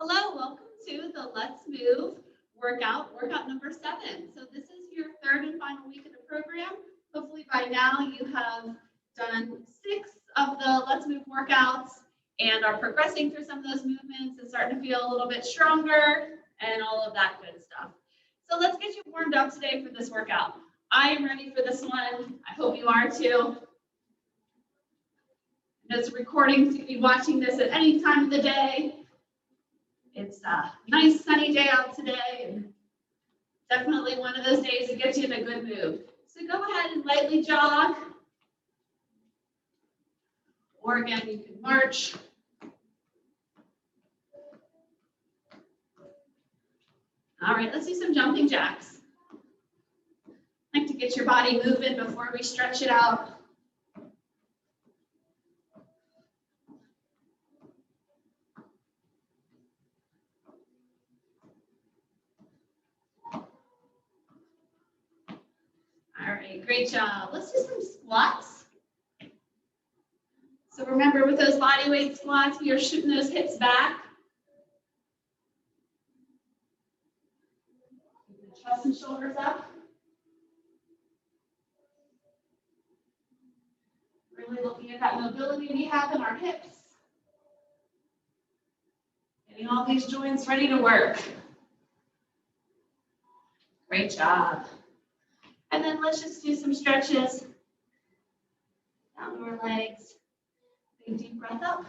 Hello, welcome to the Let's Move workout number 7. So this is your third and final week of the program. Hopefully by now you have done 6 of the Let's Move workouts and are progressing through some of those movements and starting to feel a little bit stronger and all of that good stuff. So let's get you warmed up today for this workout. I am ready for this one. I hope you are too. This recording, so you can be watching this at any time of the day. It's a nice sunny day out today, and definitely one of those days that gets you in a good mood. So go ahead and lightly jog, or again, you can march. All right, let's do some jumping jacks. I like to get your body moving before we stretch it out. All right, great job. Let's do some squats. So remember, with those body weight squats, we are shooting those hips back. Keep the chest and shoulders up. Really looking at that mobility we have in our hips. Getting all these joints ready to work. Great job. And then let's just do some stretches down to our legs. Big deep breath up.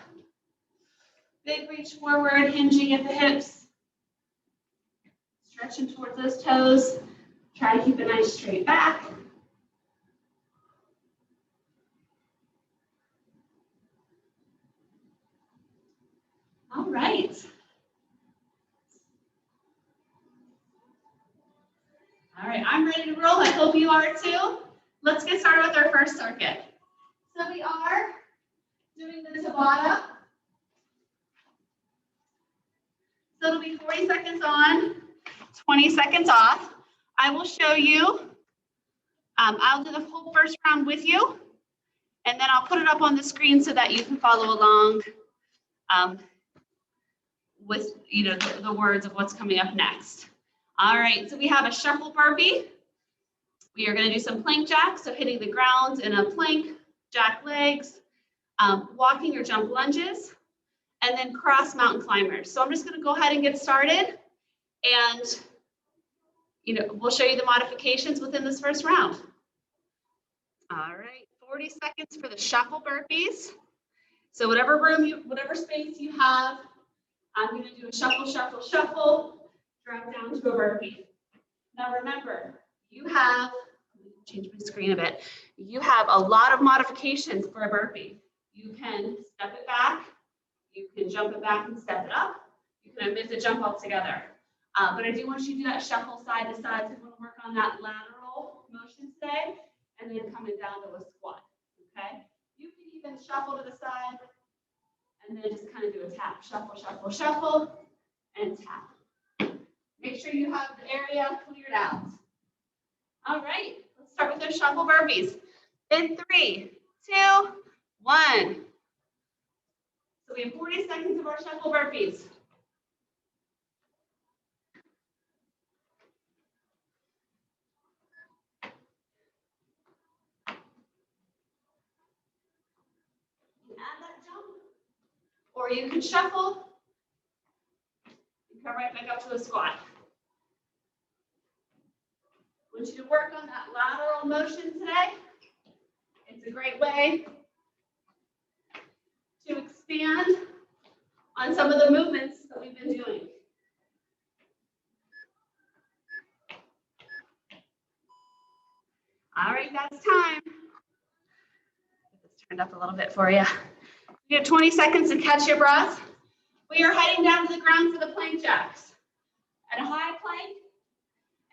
Big reach forward, hinging at the hips. Stretching towards those toes. Try to keep a nice straight back. All right. All right, I'm ready to roll. I hope you are too. Let's get started with our first circuit. So we are doing the Tabata. So it'll be 40 seconds on, 20 seconds off. I will show you. I'll do the whole first round with you, and then I'll put it up on the screen so that you can follow along with the words of what's coming up next. All right, so we have a shuffle burpee. We are going to do some plank jacks, so hitting the ground in a plank, jack legs, walking or jump lunges, and then cross mountain climbers. So I'm just going to go ahead and get started, and we'll show you the modifications within this first round. All right, 40 seconds for the shuffle burpees. So whatever space you have, I'm going to do a shuffle, shuffle, shuffle. Drop down to a burpee. Now remember, you have, change my screen a bit, you have a lot of modifications for a burpee. You can step it back, you can jump it back and step it up, you can omit the jump altogether. But I do want you to do that shuffle side to side, so we want to work on that lateral motion today, and then coming down to a squat, okay? You can even shuffle to the side, and then just kind of do a tap, shuffle, shuffle, shuffle, and tap. Make sure you have the area cleared out. All right, let's start with those shuffle burpees. In 3, 2, 1. So we have 40 seconds of our shuffle burpees. You can add that jump, or you can shuffle and come right back up to a squat. I want you to work on that lateral motion today. It's a great way to expand on some of the movements that we've been doing. All right, that's time. Get this turned up a little bit for you. You have 20 seconds to catch your breath. We are heading down to the ground for the plank jacks. At a high plank,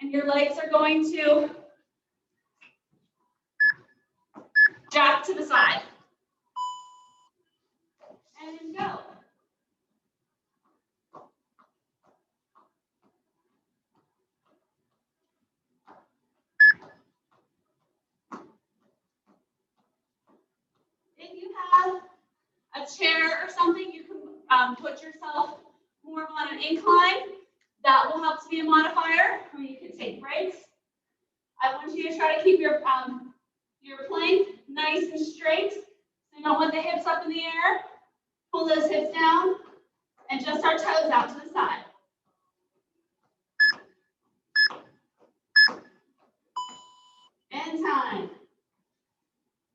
and your legs are going to jack to the side. And go. If you have a chair or something, you can put yourself more on an incline. That will help to be a modifier, or you can take breaks. I want you to try to keep your plank nice and straight. So you don't want the hips up in the air. Pull those hips down and just our toes out to the side. And time.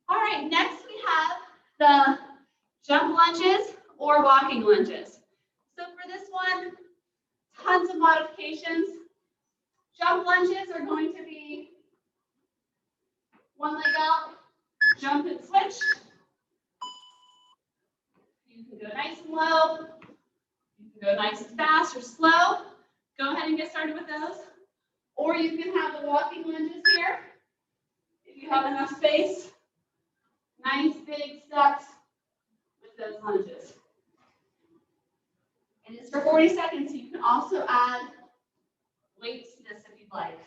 All right, next we have the jump lunges or walking lunges. So for this one, tons of modifications. Jump lunges are going to be one leg out, jump and switch. You can go nice and low. You can go nice and fast or slow. Go ahead and get started with those. Or you can have the walking lunges here. If you have enough space, nice big steps with those lunges. And it's for 40 seconds, so you can also add weights to this if you'd like.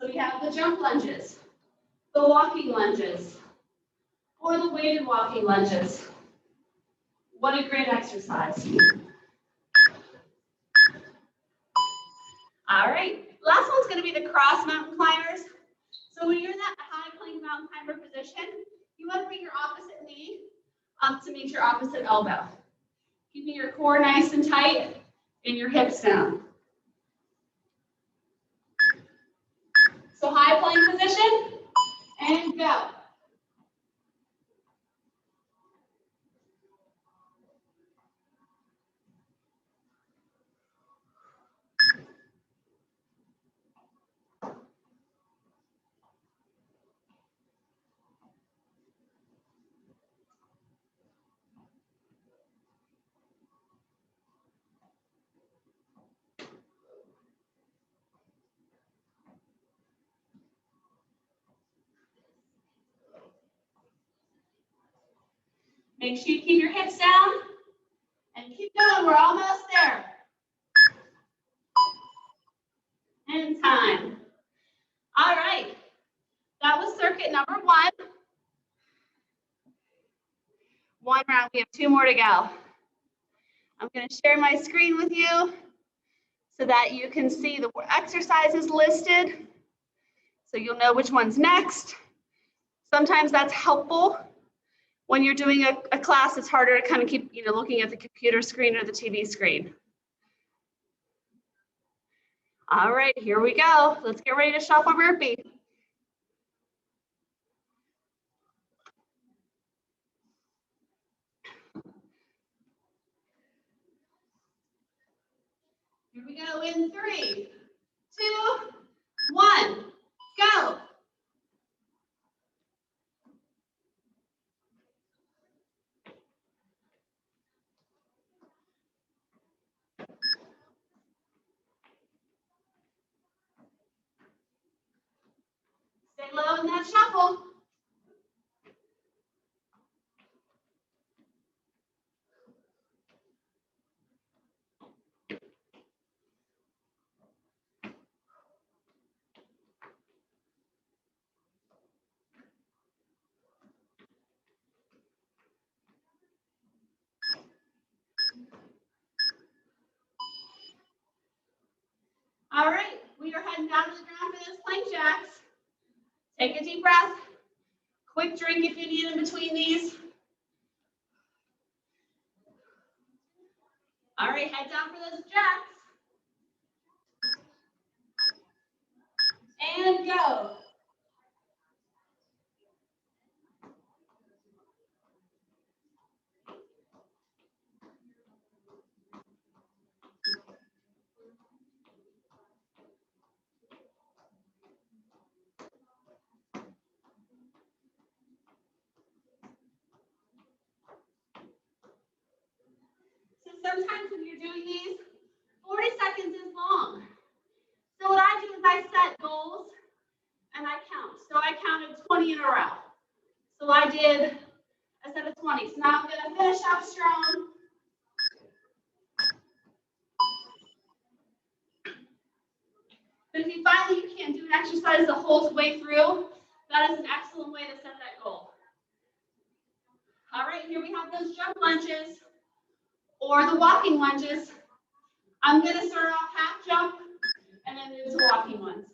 So we have the jump lunges, the walking lunges, or the weighted walking lunges. What a great exercise. All right, last one's going to be the cross mountain climbers. So when you're in that high plank mountain climber position, you want to bring your opposite knee up to meet your opposite elbow. Keeping your core nice and tight and your hips down. So high plank position and go. Make sure you keep your hips down and keep going. We're almost there. And time. All right. That was circuit number one. One round. We have two more to go. I'm going to share my screen with you so that you can see the exercises listed. So you'll know which one's next. Sometimes that's helpful. When you're doing a class, it's harder to kind of keep, looking at the computer screen or the TV screen. All right, here we go. Let's get ready to shuffle burpee. Here we go in 3, 2, 1, go. Stay low in that shuffle. All right, we are heading down to the ground for those plank jacks. Take a deep breath. Quick drink if you need in between these. All right, head down for those jacks. And go. Sometimes when you're doing these, 40 seconds is long. So what I do is I set goals and I count. So I counted 20 in a row. So I did a set of 20. So now I'm going to finish up strong. But if you find that you can't do an exercise the whole way through, that is an excellent way to set that goal. All right, here we have those jump lunges or the walking lunges, I'm going to start off half jump and then move to walking ones.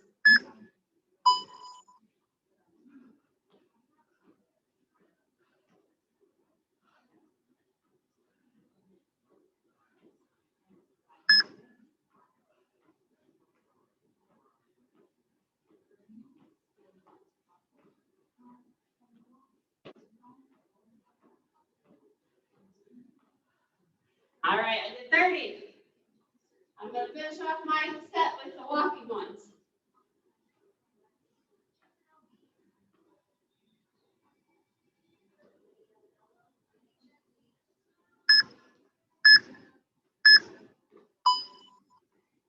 All right, I did 30. I'm going to finish off my set with the walking ones.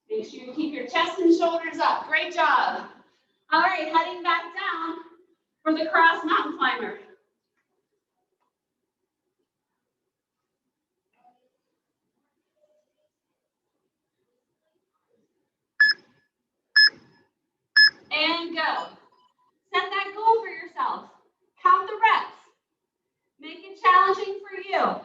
Make sure you keep your chest and shoulders up. Great job. All right, heading back down for the cross mountain climber. And go. Set that goal for yourself. Count the reps. Make it challenging for you.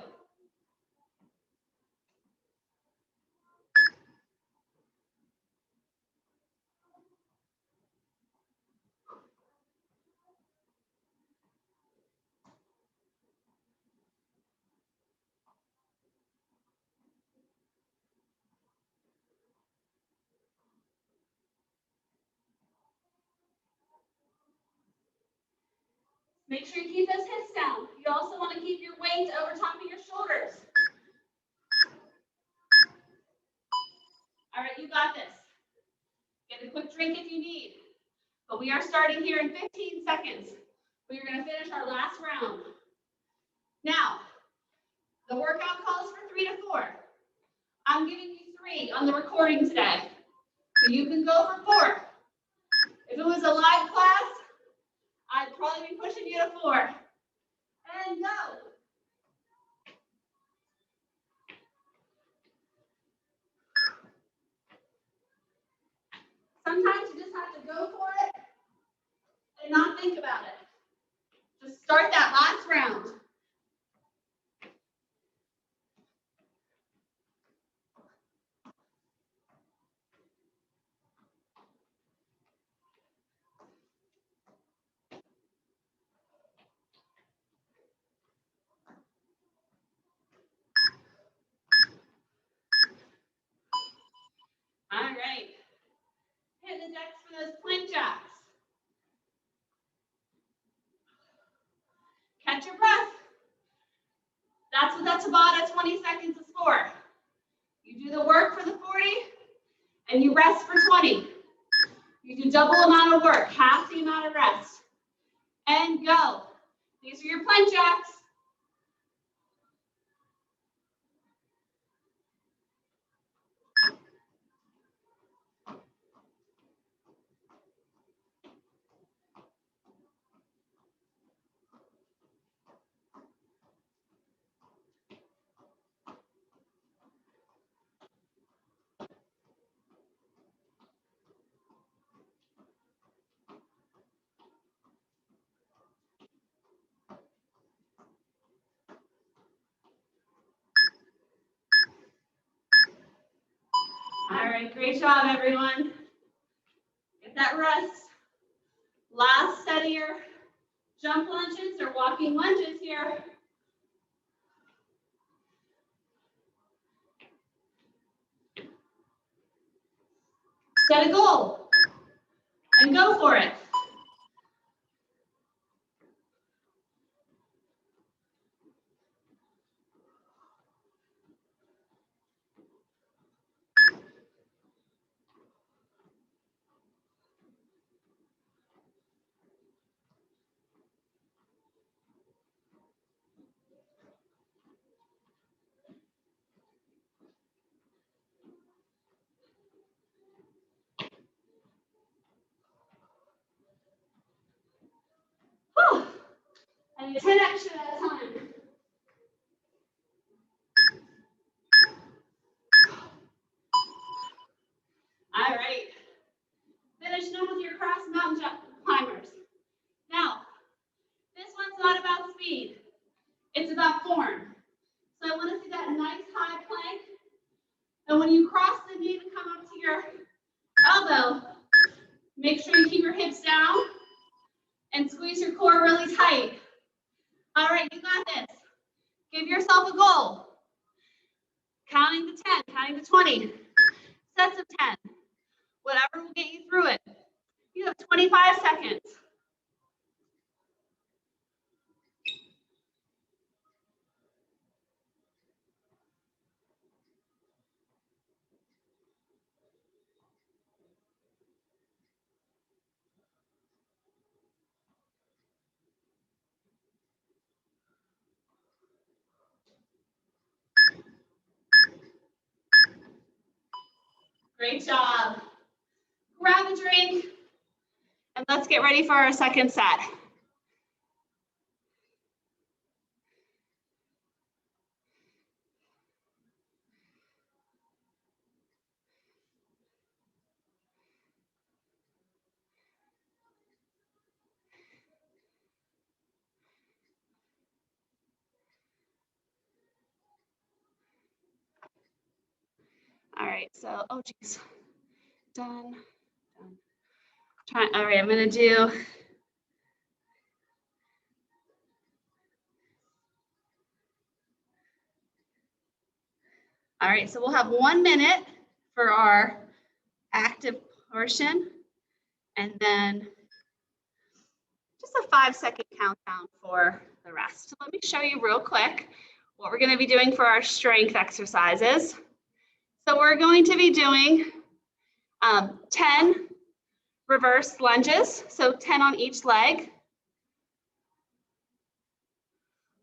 Make sure you keep those hips down. You also want to keep your weight over top of your shoulders. All right, you got this. Get a quick drink if you need. But we are starting here in 15 seconds. We are going to finish our last round. Now, the workout calls for 3 to 4. I'm giving you 3 on the recording today. So you can go for 4. If it was a live class, I'd probably be pushing you to 4. And go. Sometimes you just have to go for it and not think about it. Just start that last round. All right. Hit the decks for those plank jacks. Catch your breath. That's what that Tabata 20 seconds is for. You do the work for the 40 and you rest for 20. You do double amount of work, half the amount of rest. And go. These are your plank jacks. All right, great job, everyone. Get that rest. Last set of your jump lunges or walking lunges here. Set a goal and go for it. Whew. I need 10 extra at a time. All right. Finishing up with your cross mountain climbers. Now, this one's not about speed. It's about form. So when you cross the knee to come up to your elbow, make sure you keep your hips down and squeeze your core really tight. All right, you got this. Give yourself a goal. Counting to 10, counting to 20, sets of 10. Whatever will get you through it. You have 25 seconds. Great job. Grab a drink, and let's get ready for our second set. All right, so, oh geez, done. All right, I'm gonna do, all right, so we'll have 1 minute for our active portion, and then just a 5-second countdown for the rest. So let me show you real quick what we're gonna be doing for our strength exercises. So we're going to be doing 10 reverse lunges, so 10 on each leg.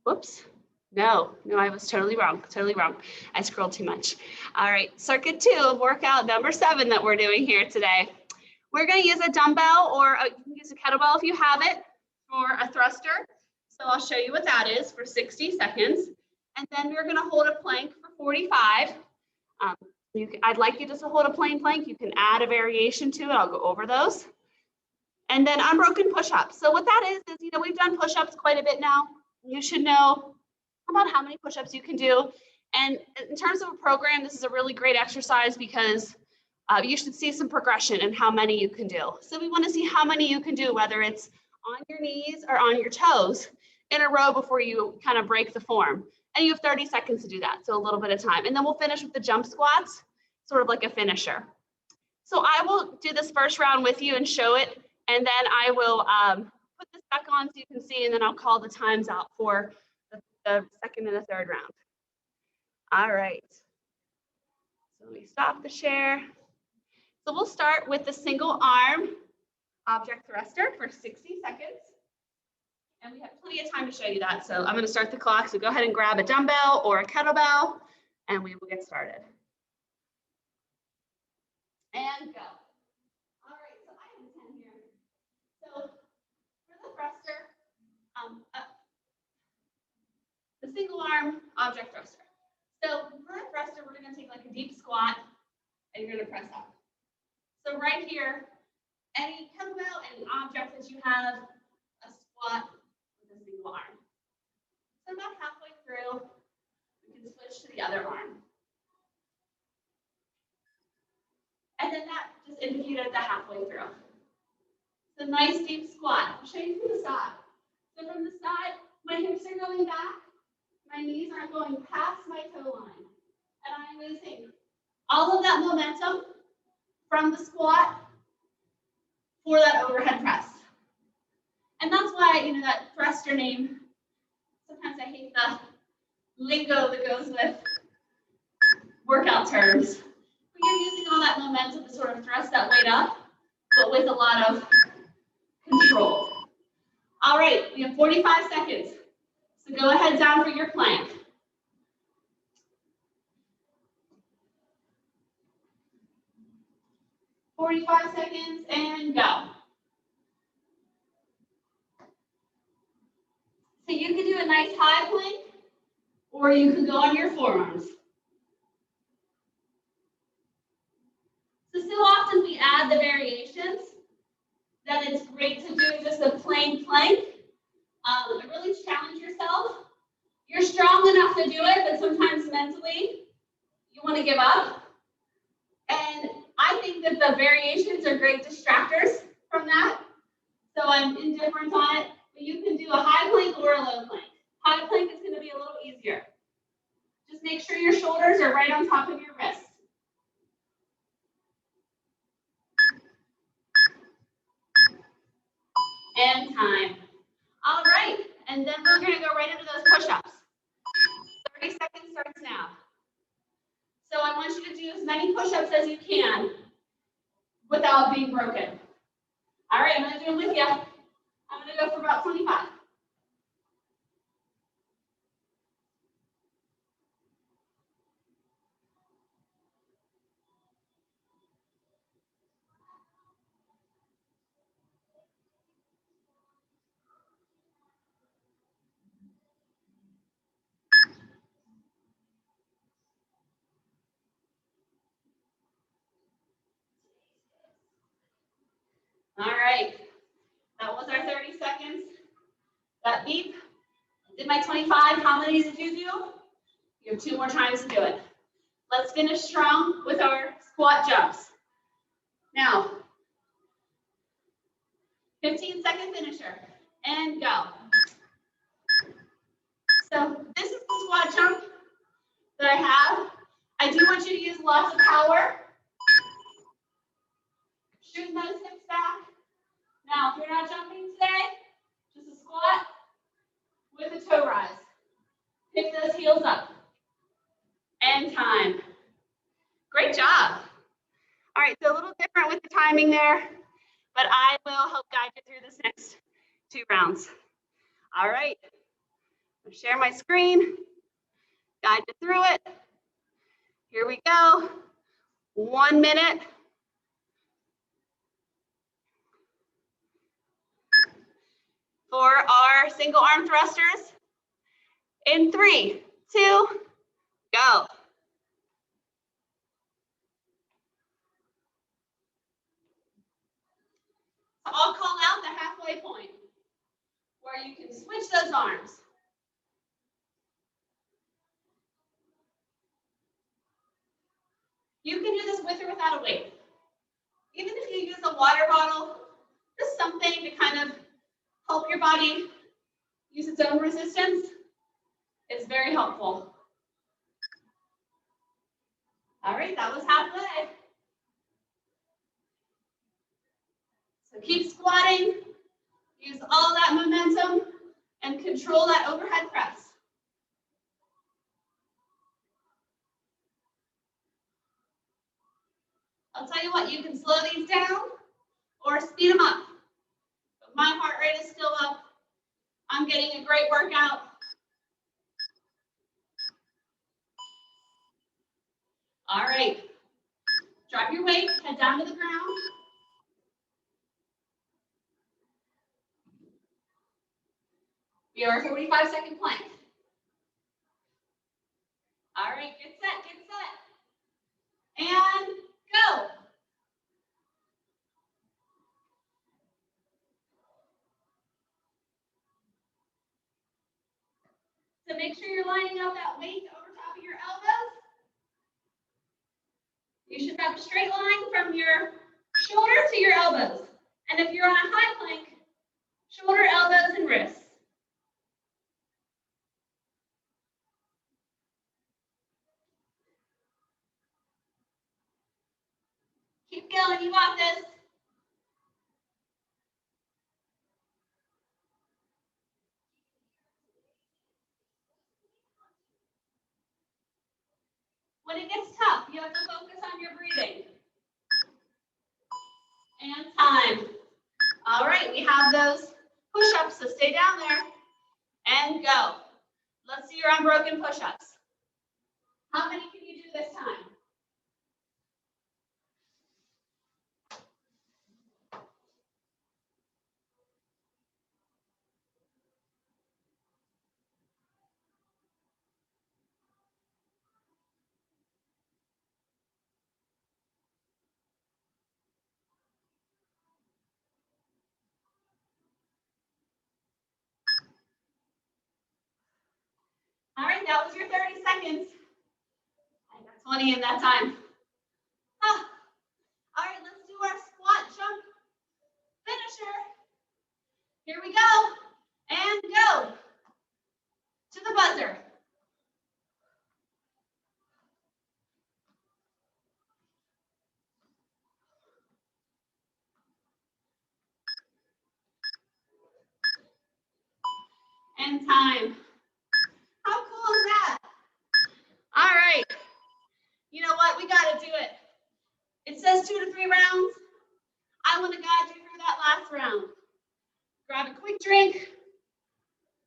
Whoops, no, I was totally wrong. I scrolled too much. All right, circuit 2 of workout number 7 that we're doing here today. We're gonna use a dumbbell, or you can use a kettlebell if you have it, for a thruster. So I'll show you what that is for 60 seconds. And then we're gonna hold a plank for 45. I'd like you just to hold a plain plank. You can add a variation to it. I'll go over those. And then unbroken push-ups. So what that is, we've done push-ups quite a bit now. You should know about how many push-ups you can do. And in terms of a program, this is a really great exercise because you should see some progression in how many you can do. So we want to see how many you can do, whether it's on your knees or on your toes in a row before you kind of break the form. And you have 30 seconds to do that, so a little bit of time. And then we'll finish with the jump squats, sort of like a finisher. So I will do this first round with you and show it, and then I will put this back on so you can see, and then I'll call the times out for the second and the third round. All right. So let me stop the share. So we'll start with the single arm object thruster for 60 seconds. And we have plenty of time to show you that. So I'm going to start the clock. So go ahead and grab a dumbbell or a kettlebell, and we will get started. And go. All right, so I have 10 here. So for the thruster, the single arm object thruster. So for a thruster, we're going to take like a deep squat, and you're going to press up. So right here, any kettlebell, any object that you have, a squat with a single arm. So about halfway through, we can switch to the other arm. And then that just indicated the halfway through. So nice deep squat. I'll show you from the side. So from the side, my hips are going back. My knees aren't going past my toe line. And I'm using all of that momentum from the squat for that overhead press. And that's why, that thruster name, sometimes I hate the lingo that goes with workout terms. But you're using all that momentum to sort of thrust that weight up, but with a lot of control. All right, we have 45 seconds. So go ahead down for your plank. "45 seconds and go." So you can do a nice high plank, or you can go on your forearms. So often we add the variations that it's great to do just a plain plank. Really challenge yourself. You're strong enough to do it, but sometimes mentally you want to give up. the variations are great distractors from that. So I'm indifferent on it, but you can do a high plank or a low plank. High plank is going to be a little easier. Just make sure your shoulders are right on top of your wrists. And time. All right, and then we're going to go right into those push-ups. 30 seconds starts now. So I want you to do as many push-ups as you can without being broken. All right, I'm going to do them with you. I'm going to go for about 25. All right, that was our 30 seconds. That beep, did my 25. How many did you do? You have 2 more times to do it. Let's finish strong with our squat jumps. Now, 15-second finisher, and go. So this is the squat jump that I have. I do want you to use lots of power. Shooting those hips back. Now, if you're not jumping today, just a squat with a toe rise. Pick those heels up. And time. Great job. All right, so a little different with the timing there, but I will help guide you through this next 2 rounds. All right, I'll share my screen, guide you through it. Here we go. 1 minute. For our single arm thrusters. In 3, 2, go. So I'll call out the halfway point where you can switch those arms. You can do this with or without a weight. Even if you use a water bottle, just something to kind of help your body use its own resistance, is very helpful. All right, that was halfway. So keep squatting, use all that momentum, and control that overhead press. I'll tell you what, you can slow these down or speed them up. But my heart rate is still up. I'm getting a great workout. All right, drop your weight, head down to the ground. We are 45-second plank. All right, get set, and go. So make sure you're lining up that weight over top of your elbows. You should have a straight line from your shoulder to your elbows. And if you're on a high plank, shoulder, elbows, and wrists. Keep going, you got this. When it gets tough, you have to focus on your breathing. And time. All right, we have those push-ups, so stay down there. And go. Let's see your unbroken push-ups. How many can you do this time? All right, that was your 30 seconds. I got 20 in that time. All right, let's finisher. Here we go. And go. To the buzzer. And time. How cool is that? All right. You know what? We got to do it. It says 2 to 3 rounds. I want to guide you through that last round. Grab a quick drink.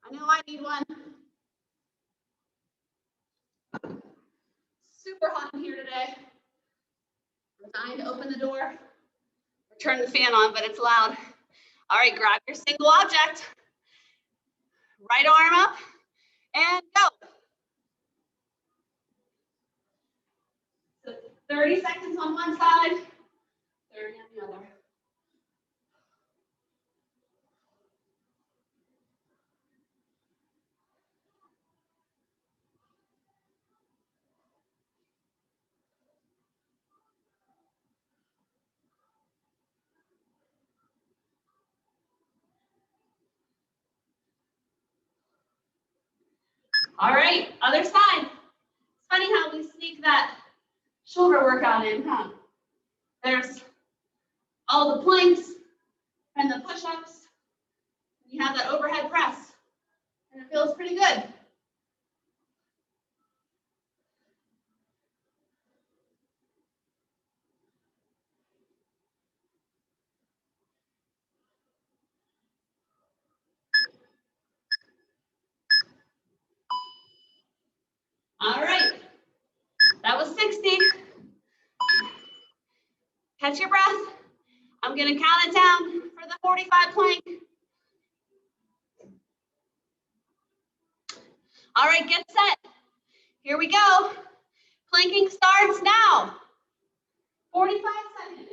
I know I need one. Super hot in here today. I'm dying to open the door or turn the fan on, but it's loud. All right, grab your single object. Right arm up and go. So 30 seconds on one side, 30 on the other. All right, other side. It's funny how we sneak that shoulder workout in, huh? There's all the planks and the push-ups. You have that overhead press, and it feels pretty good. All right, that was 60. Catch your breath. I'm gonna count it down for the 45 plank. All right, get set. Here we go. Planking starts now. 45 seconds.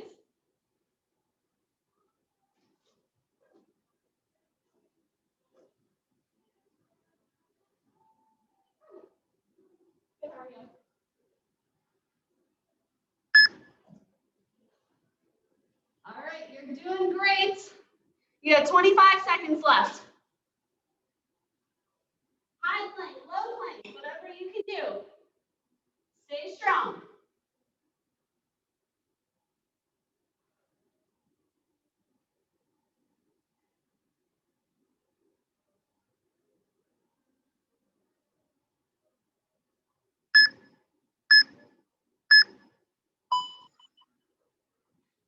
All right, you're doing great. You have 25 seconds left. High plank, low plank, whatever you can do. Stay strong.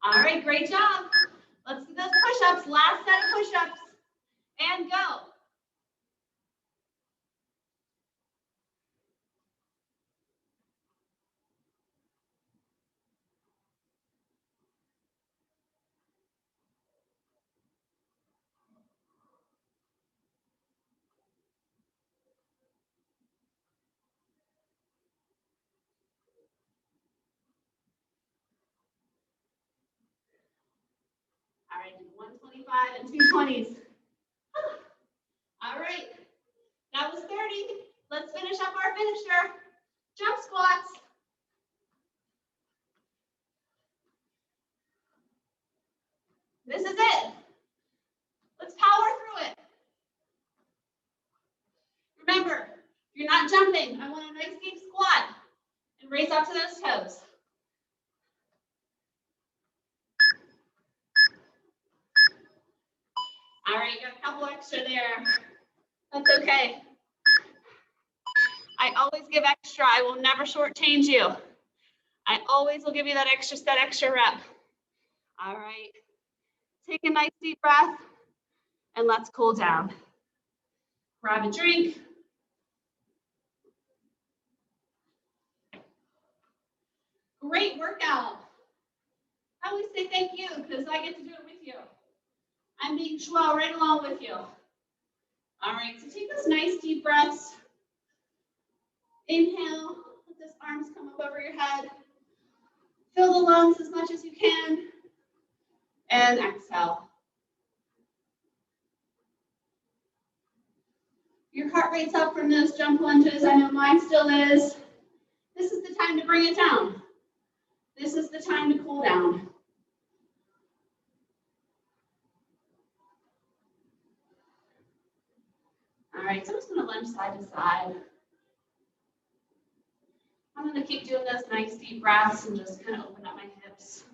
All right, great job. Let's do those push-ups. Last set of push-ups. And go. All right, 125 and 220s. All right, that was 30. Let's finish up our finisher. Jump squats. This is it. Let's power through it. Remember, you're not jumping. I want a nice deep squat and raise up to those toes. All right, you got a couple extra there. That's okay. I always give extra. I will never shortchange you. I always will give you that extra rep. All right. Take a nice deep breath and let's cool down. Grab a drink. Great workout. I always say thank you because I get to do it with you. I'm being swell right along with you. All right, so take those nice deep breaths. Inhale, let those arms come up over your head. Fill the lungs as much as you can. And exhale. Your heart rate's up from those jump lunges. I know mine still is. This is the time to bring it down. This is the time to cool down. right, so I'm just going to lunge side to side. I'm going to keep doing those nice deep breaths and just kind of open up my hips.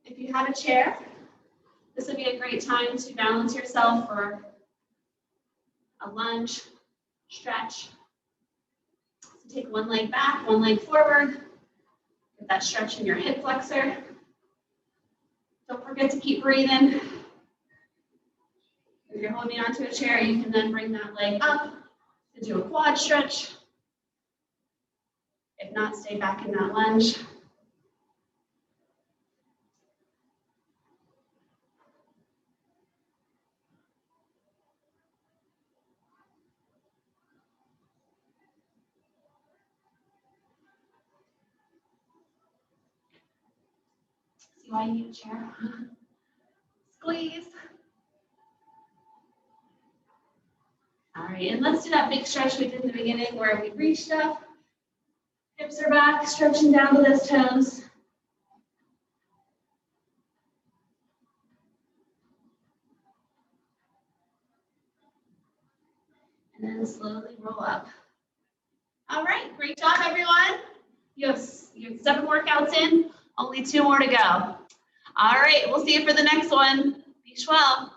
If you have a chair, this would be a great time to balance yourself for a lunge stretch. So take one leg back, one leg forward. Get that stretch in your hip flexor. Don't forget to keep breathing. If you're holding onto a chair, you can then bring that leg up to do a quad stretch. If not, stay back in that lunge. See why you need a chair? Squeeze. All right, and let's do that big stretch we did in the beginning where we reached up, hips are back, stretching down to those toes. And then slowly roll up. All right, great job, everyone. You have 7 workouts in, only 2 more to go. All right, we'll see you for the next one. Be well.